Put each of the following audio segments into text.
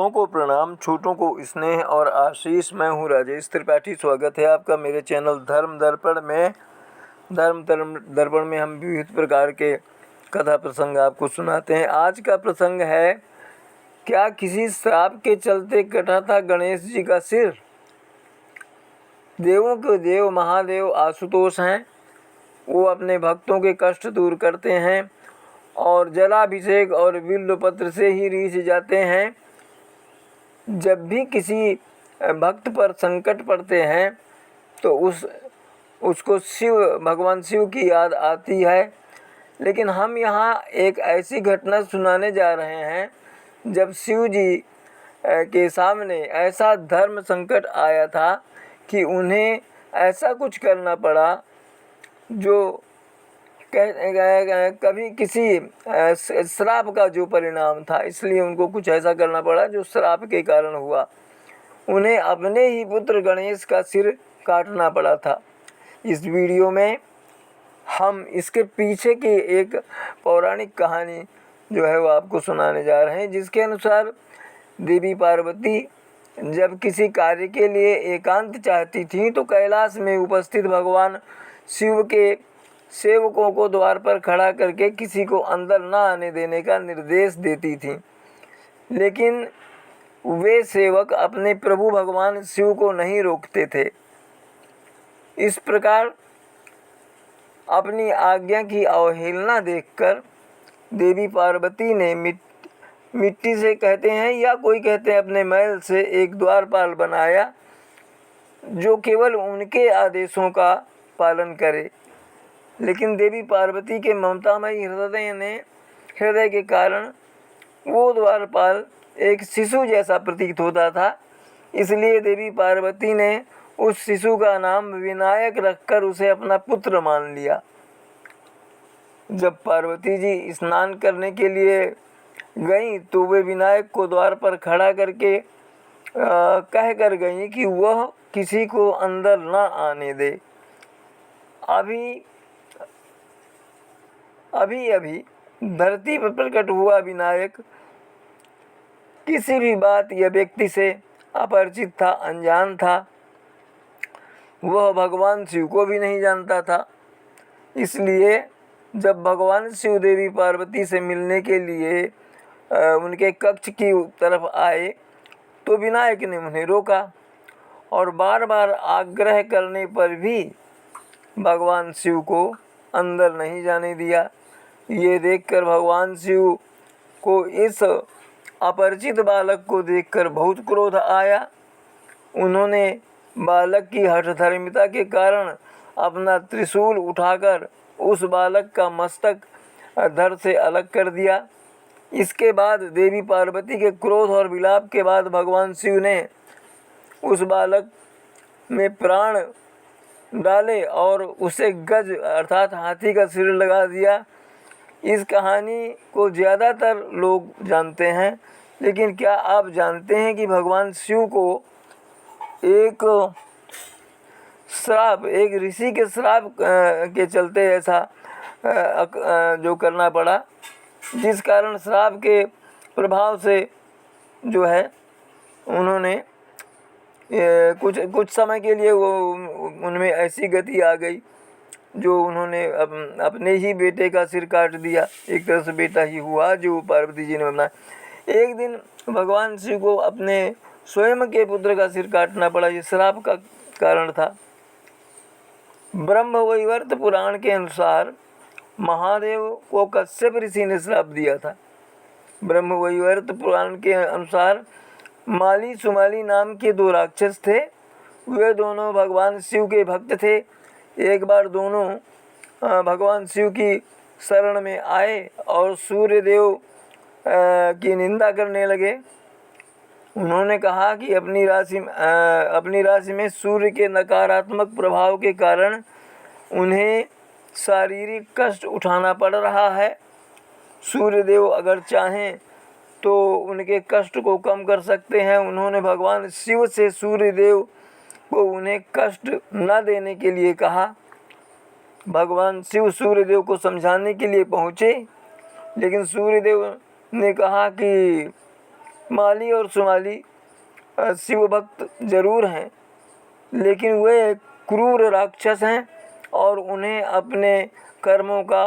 बड़ों को प्रणाम, छोटों को स्नेह और आशीष। मैं हूँ राजेश त्रिपाठी। स्वागत है आपका मेरे चैनल धर्म दर्पण में। धर्म दर्पण में हम विविध प्रकार के कथा प्रसंग आपको सुनाते हैं। आज का प्रसंग है, क्या किसी श्राप के चलते कटा था गणेश जी का सिर? देवों के देव महादेव आशुतोष हैं। वो अपने भक्तों के कष्ट दूर करते हैं और जलाभिषेक और बिल्वपत्र से ही रीझ जाते हैं। जब भी किसी भक्त पर संकट पड़ते हैं तो उसको भगवान शिव की याद आती है। लेकिन हम यहाँ एक ऐसी घटना सुनाने जा रहे हैं जब शिव जी के सामने ऐसा धर्म संकट आया था कि उन्हें ऐसा कुछ करना पड़ा जो कभी किसी श्राप का जो परिणाम था, इसलिए उनको कुछ ऐसा करना पड़ा जो श्राप के कारण हुआ। उन्हें अपने ही पुत्र गणेश का सिर काटना पड़ा था। इस वीडियो में हम इसके पीछे की एक पौराणिक कहानी जो है वो आपको सुनाने जा रहे हैं, जिसके अनुसार देवी पार्वती जब किसी कार्य के लिए एकांत चाहती थी तो कैलाश में उपस्थित भगवान शिव के सेवकों को द्वार पर खड़ा करके किसी को अंदर न आने देने का निर्देश देती थी। लेकिन वे सेवक अपने प्रभु भगवान शिव को नहीं रोकते थे। इस प्रकार अपनी आज्ञा की अवहेलना देखकर देवी पार्वती ने मिट्टी से कहते हैं या कोई कहते हैं अपने मैल से एक द्वारपाल बनाया जो केवल उनके आदेशों का पालन करे। लेकिन देवी पार्वती के ममतामयी हृदय के कारण वो द्वारपाल एक शिशु जैसा प्रतीत होता था। इसलिए देवी पार्वती ने उस शिशु का नाम विनायक रखकर उसे अपना पुत्र मान लिया। जब पार्वती जी स्नान करने के लिए गईं तो वे विनायक को द्वार पर खड़ा करके कह कर गईं कि वह किसी को अंदर न आने दे। अभी धरती पर प्रकट हुआ विनायक किसी भी बात या व्यक्ति से अपरिचित था, अनजान था। वह भगवान शिव को भी नहीं जानता था। इसलिए जब भगवान शिव देवी पार्वती से मिलने के लिए उनके कक्ष की तरफ आए तो विनायक ने उन्हें रोका और बार बार आग्रह करने पर भी भगवान शिव को अंदर नहीं जाने दिया। ये देखकर भगवान शिव को इस अपरिचित बालक को देखकर बहुत क्रोध आया। उन्होंने बालक की हठधर्मिता के कारण अपना त्रिशूल उठाकर उस बालक का मस्तक धड़ से अलग कर दिया। इसके बाद देवी पार्वती के क्रोध और विलाप के बाद भगवान शिव ने उस बालक में प्राण डाले और उसे गज अर्थात हाथी का सिर लगा दिया। इस कहानी को ज़्यादातर लोग जानते हैं, लेकिन क्या आप जानते हैं कि भगवान शिव को एक ऋषि के श्राप के चलते ऐसा जो करना पड़ा, जिस कारण श्राप के प्रभाव से जो है उन्होंने कुछ समय के लिए वो उनमें ऐसी गति आ गई जो उन्होंने अपने ही बेटे का सिर काट दिया। एक तरह से बेटा ही हुआ जो पार्वती जी ने बनाया। एक दिन भगवान शिव को अपने स्वयं के पुत्र का सिर काटना पड़ा। ये श्राप का कारण था। ब्रह्मवैवर्त पुराण के अनुसार महादेव को कश्यप ऋषि ने श्राप दिया था। ब्रह्मवैवर्त पुराण के अनुसार माली सुमाली नाम के दो राक्षस थे। वे दोनों भगवान शिव के भक्त थे। एक बार दोनों भगवान शिव की शरण में आए और सूर्य देव की निंदा करने लगे। उन्होंने कहा कि अपनी राशि में सूर्य के नकारात्मक प्रभाव के कारण उन्हें शारीरिक कष्ट उठाना पड़ रहा है। सूर्य देव अगर चाहें तो उनके कष्ट को कम कर सकते हैं। उन्होंने भगवान शिव से सूर्य देव को उन्हें कष्ट न देने के लिए कहा। भगवान शिव सूर्य देव को समझाने के लिए पहुँचे, लेकिन सूर्य देव ने कहा कि माली और सुमाली शिव भक्त जरूर हैं, लेकिन वे क्रूर राक्षस हैं और उन्हें अपने कर्मों का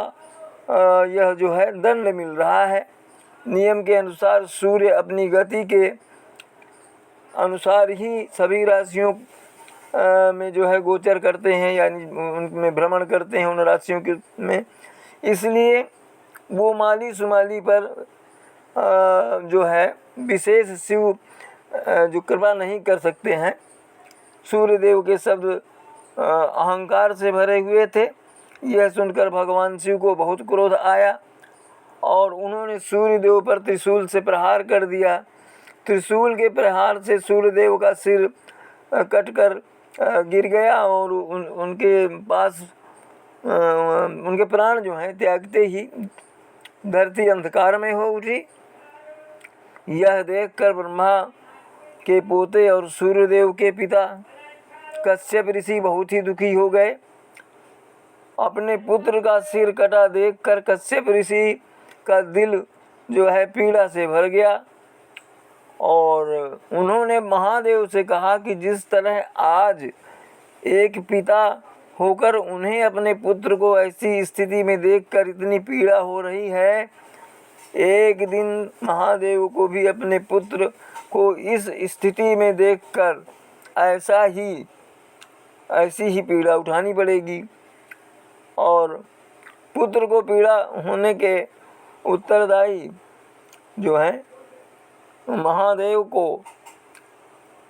यह जो है दंड मिल रहा है। नियम के अनुसार सूर्य अपनी गति के अनुसार ही सभी राशियों में जो है गोचर करते हैं, यानी उनमें भ्रमण करते हैं उन राशियों के में। इसलिए वो माली सुमाली पर जो है विशेष शिव जो कृपा नहीं कर सकते हैं। सूर्यदेव के शब्द अहंकार से भरे हुए थे। यह सुनकर भगवान शिव को बहुत क्रोध आया और उन्होंने सूर्यदेव पर त्रिशूल से प्रहार कर दिया। त्रिशूल के प्रहार से सूर्यदेव का सिर कटकर गिर गया और उनके पास उनके प्राण जो हैं त्यागते ही धरती अंधकार में हो उठी। यह देखकर ब्रह्मा के पोते और सूर्यदेव के पिता कश्यप ऋषि बहुत ही दुखी हो गए। अपने पुत्र का सिर कटा देखकर कश्यप ऋषि का दिल जो है पीड़ा से भर गया और उन्होंने महादेव से कहा कि जिस तरह आज एक पिता होकर उन्हें अपने पुत्र को ऐसी स्थिति में देखकर इतनी पीड़ा हो रही है, एक दिन महादेव को भी अपने पुत्र को इस स्थिति में देखकर ऐसी ही पीड़ा उठानी पड़ेगी। और पुत्र को पीड़ा होने के उत्तरदायी जो है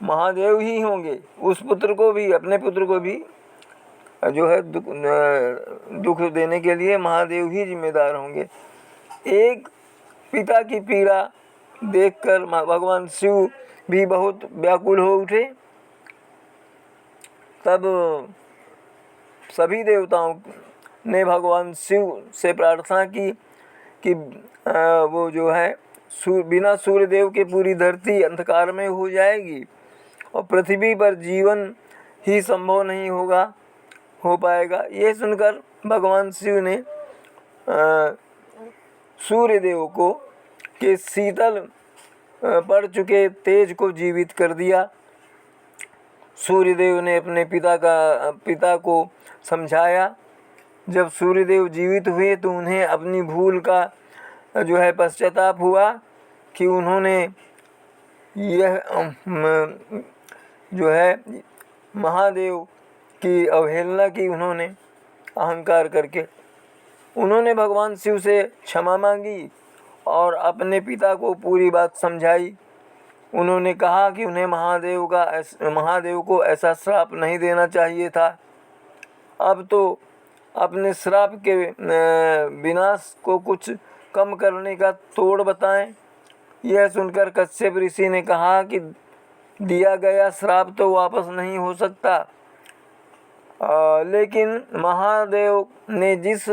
महादेव ही होंगे। उस पुत्र को भी, अपने पुत्र को भी जो है दुख देने के लिए महादेव ही जिम्मेदार होंगे। एक पिता की पीड़ा देखकर भगवान शिव भी बहुत व्याकुल हो उठे। तब सभी देवताओं ने भगवान शिव से प्रार्थना की कि वो जो है बिना सूर्यदेव के पूरी धरती अंधकार में हो जाएगी और पृथ्वी पर जीवन ही संभव नहीं हो पाएगा। ये सुनकर भगवान शिव ने सूर्यदेव को के शीतल पड़ चुके तेज को जीवित कर दिया। सूर्यदेव ने अपने पिता को समझाया। जब सूर्यदेव जीवित हुए तो उन्हें अपनी भूल का जो है पश्चाताप हुआ कि उन्होंने यह जो है महादेव की अवहेलना की। उन्होंने अहंकार करके उन्होंने भगवान शिव से क्षमा मांगी और अपने पिता को पूरी बात समझाई। उन्होंने कहा कि उन्हें महादेव को ऐसा श्राप नहीं देना चाहिए था। अब तो अपने श्राप के विनाश को कुछ कम करने का तोड़ बताएं। यह सुनकर कश्यप ऋषि ने कहा कि दिया गया श्राप तो वापस नहीं हो सकता, लेकिन महादेव ने जिस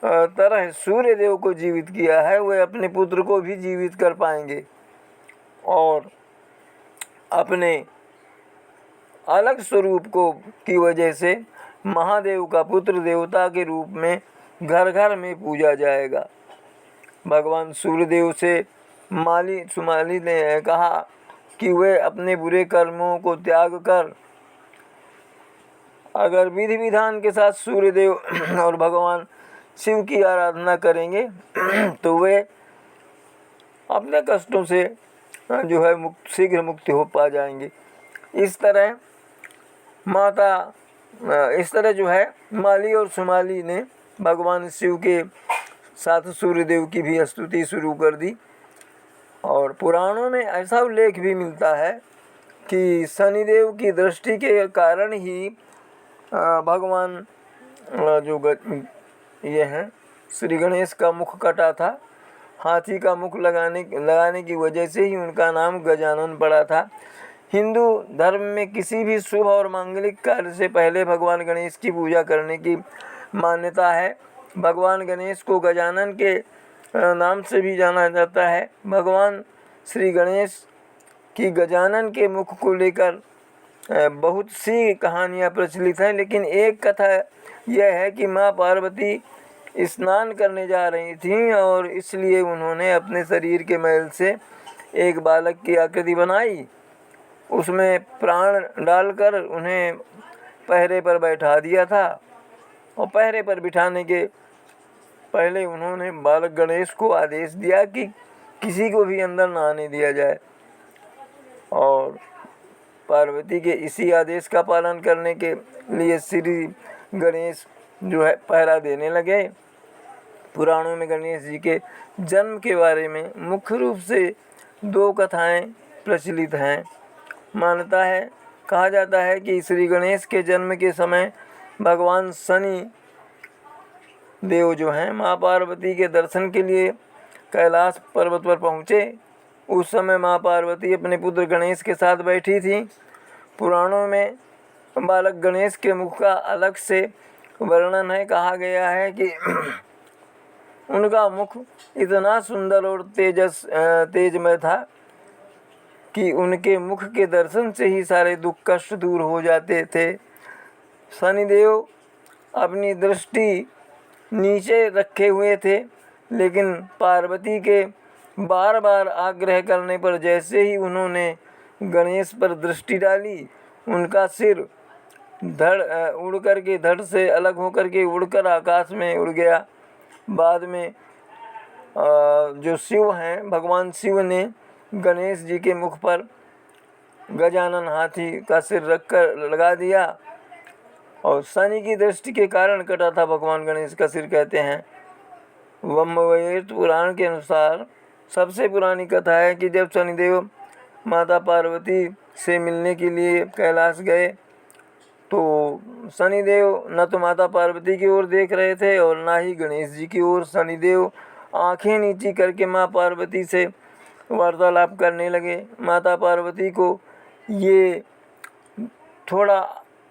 तरह सूर्यदेव को जीवित किया है वे अपने पुत्र को भी जीवित कर पाएंगे और अपने अलग स्वरूप की वजह से महादेव का पुत्र देवता के रूप में घर घर में पूजा जाएगा। भगवान सूर्यदेव से माली सुमाली ने कहा कि वे अपने बुरे कर्मों को त्याग कर अगर विधि विधान के साथ सूर्यदेव और भगवान शिव की आराधना करेंगे तो वे अपने कष्टों से जो है शीघ्र मुक्ति हो पा जाएंगे। इस तरह जो है माली और सुमाली ने भगवान शिव के साथ सूर्यदेव की भी स्तुति शुरू कर दी। और पुराणों में ऐसा उल्लेख भी मिलता है कि शनिदेव की दृष्टि के कारण ही भगवान ये हैं श्री गणेश का मुख कटा था। हाथी का मुख लगाने की वजह से ही उनका नाम गजानन पड़ा था। हिंदू धर्म में किसी भी शुभ और मांगलिक कार्य से पहले भगवान गणेश की पूजा करने की मान्यता है। भगवान गणेश को गजानन के नाम से भी जाना जाता है। भगवान श्री गणेश की गजानन के मुख को लेकर बहुत सी कहानियाँ प्रचलित हैं, लेकिन एक कथा यह है कि माँ पार्वती स्नान करने जा रही थीं और इसलिए उन्होंने अपने शरीर के मैल से एक बालक की आकृति बनाई, उसमें प्राण डालकर उन्हें पहरे पर बैठा दिया था। और पहरे पर बिठाने के पहले उन्होंने बालक गणेश को आदेश दिया कि किसी को भी अंदर न आने दिया जाए। और पार्वती के इसी आदेश का पालन करने के लिए श्री गणेश जो है पहरा देने लगे। पुराणों में गणेश जी के जन्म के बारे में मुख्य रूप से 2 कथाएं प्रचलित हैं। मान्यता है, कहा जाता है कि श्री गणेश के जन्म के समय भगवान शनि देव जो हैं माँ पार्वती के दर्शन के लिए कैलाश पर्वत पर पहुँचे। उस समय माँ पार्वती अपने पुत्र गणेश के साथ बैठी थी। पुराणों में बालक गणेश के मुख का अलग से वर्णन है। कहा गया है कि उनका मुख इतना सुंदर और तेजमय था कि उनके मुख के दर्शन से ही सारे दुख कष्ट दूर हो जाते थे। शनिदेव अपनी दृष्टि नीचे रखे हुए थे, लेकिन पार्वती के बार बार आग्रह करने पर जैसे ही उन्होंने गणेश पर दृष्टि डाली, उनका सिर उड़ कर के धड़ से अलग होकर के उड़कर आकाश में उड़ गया। बाद में जो शिव हैं, भगवान शिव ने गणेश जी के मुख पर गजानन हाथी का सिर रखकर लगा दिया और शनि की दृष्टि के कारण कटा था भगवान गणेश का सिर, कहते हैं। ब्रह्मवैवर्त पुराण के अनुसार सबसे पुरानी कथा है कि जब शनिदेव माता पार्वती से मिलने के लिए कैलाश गए तो शनिदेव न तो माता पार्वती की ओर देख रहे थे और ना ही गणेश जी की ओर। शनिदेव आंखें नीची करके माँ पार्वती से वार्तालाप करने लगे। माता पार्वती को ये थोड़ा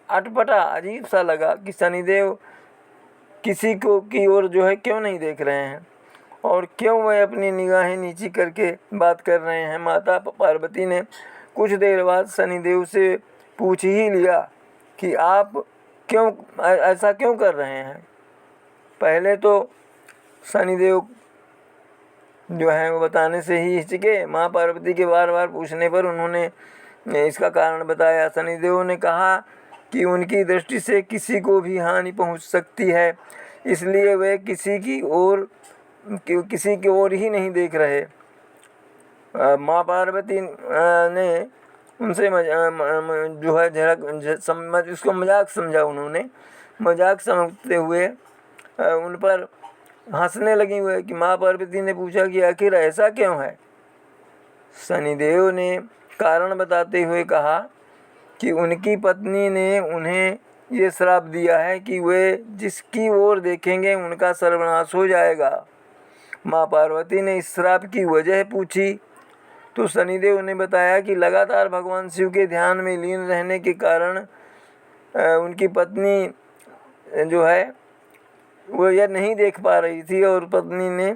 अटपटा अजीब सा लगा कि शनिदेव किसी को की ओर जो है क्यों नहीं देख रहे हैं और क्यों वह अपनी निगाहें नीची करके बात कर रहे हैं। माता पार्वती ने कुछ देर बाद शनिदेव से पूछ ही लिया कि आप क्यों ऐसा क्यों कर रहे हैं। पहले तो शनिदेव जो है वो बताने से ही हिचके। माँ पार्वती के बार बार पूछने पर उन्होंने इसका कारण बताया। शनिदेव ने कहा कि उनकी दृष्टि से किसी को भी हानि पहुंच सकती है, इसलिए वे किसी की ओर ही नहीं देख रहे। माँ पार्वती ने उनसे जो है उसको मजाक समझा। उन्होंने मजाक समझते हुए उन पर हंसने लगी हुए कि माँ पार्वती ने पूछा कि आखिर ऐसा क्यों है। शनिदेव ने कारण बताते हुए कहा कि उनकी पत्नी ने उन्हें ये श्राप दिया है कि वे जिसकी ओर देखेंगे उनका सर्वनाश हो जाएगा। माँ पार्वती ने इस श्राप की वजह पूछी तो शनिदेव ने बताया कि लगातार भगवान शिव के ध्यान में लीन रहने के कारण उनकी पत्नी जो है वो यह नहीं देख पा रही थी और पत्नी ने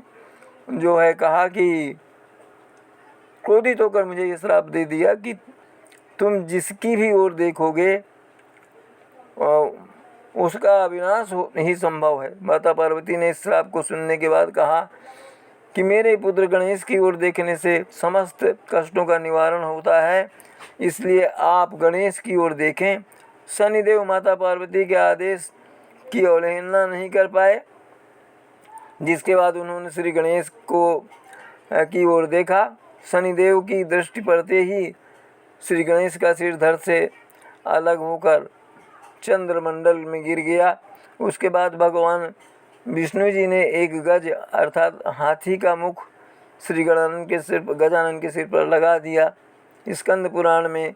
जो है कहा कि क्रोधित होकर मुझे ये श्राप दे दिया कि तुम जिसकी भी ओर देखोगे उसका विनाश ही संभव है। माता पार्वती ने इस श्राप को सुनने के बाद कहा कि मेरे पुत्र गणेश की ओर देखने से समस्त कष्टों का निवारण होता है, इसलिए आप गणेश की ओर देखें। शनिदेव माता पार्वती के आदेश की अवहेलना नहीं कर पाए, जिसके बाद उन्होंने श्री गणेश की ओर देखा। शनिदेव की दृष्टि पड़ते ही श्री गणेश का सिर धड़ से अलग होकर चंद्रमंडल में गिर गया। उसके बाद भगवान विष्णु जी ने एक गज अर्थात हाथी का मुख श्री गजानन के सिर पर लगा दिया। स्कंद पुराण में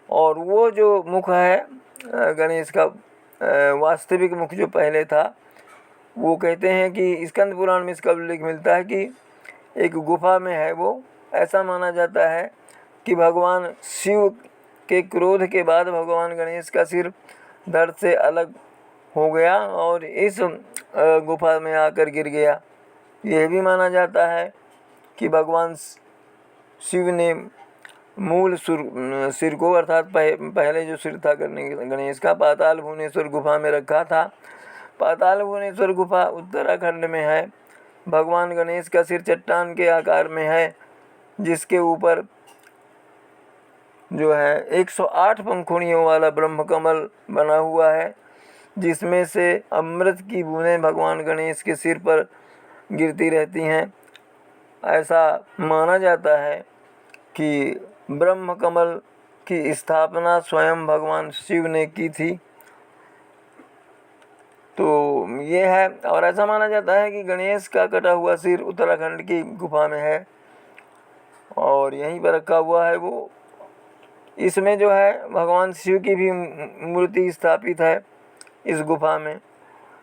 और वो जो मुख है गणेश का वास्तविक मुख जो पहले था, वो कहते हैं कि स्कंद पुराण में इसका उल्लेख मिलता है कि एक गुफा में है। वो ऐसा माना जाता है कि भगवान शिव के क्रोध के बाद भगवान गणेश का सिर धड़ से अलग हो गया और इस गुफा में आकर गिर गया। यह भी माना जाता है कि भगवान शिव ने मूल सिर को अर्थात पहले जो सिर था गणेश का पाताल भुवनेश्वर गुफा में रखा था। पाताल भुवनेश्वर गुफा उत्तराखंड में है। भगवान गणेश का सिर चट्टान के आकार में है, जिसके ऊपर जो है 108 पंखुड़ियों वाला ब्रह्म कमल बना हुआ है, जिसमें से अमृत की बूंदें भगवान गणेश के सिर पर गिरती रहती हैं। ऐसा माना जाता है कि ब्रह्म कमल की स्थापना स्वयं भगवान शिव ने की थी। तो ये है, और ऐसा माना जाता है कि गणेश का कटा हुआ सिर उत्तराखंड की गुफा में है और यहीं पर रखा हुआ है वो। इसमें जो है भगवान शिव की भी मूर्ति स्थापित है इस गुफा में,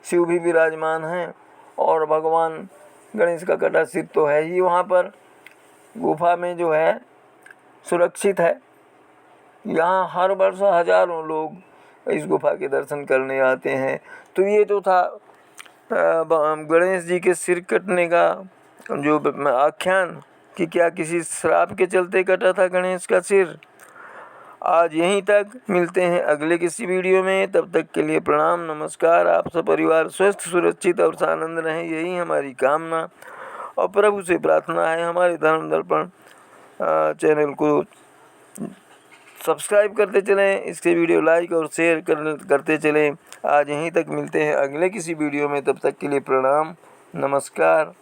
शिव भी विराजमान हैं और भगवान गणेश का कटा सिर तो है ही वहाँ पर गुफा में जो है सुरक्षित है। यहाँ हर वर्ष हजारों लोग इस गुफा के दर्शन करने आते हैं। तो ये तो था गणेश जी के सिर कटने का जो आख्यान कि क्या किसी श्राप के चलते कटा था गणेश का सिर। आज यहीं तक, मिलते हैं अगले किसी वीडियो में। तब तक के लिए प्रणाम, नमस्कार। आप सब परिवार स्वस्थ, सुरक्षित और आनंद रहें, यही हमारी कामना और प्रभु से प्रार्थना है। हमारे धर्म दर्पण चैनल को सब्सक्राइब करते चलें, इसके वीडियो लाइक और शेयर करते चलें। आज यहीं तक, मिलते हैं अगले किसी वीडियो में। तब तक के लिए प्रणाम, नमस्कार।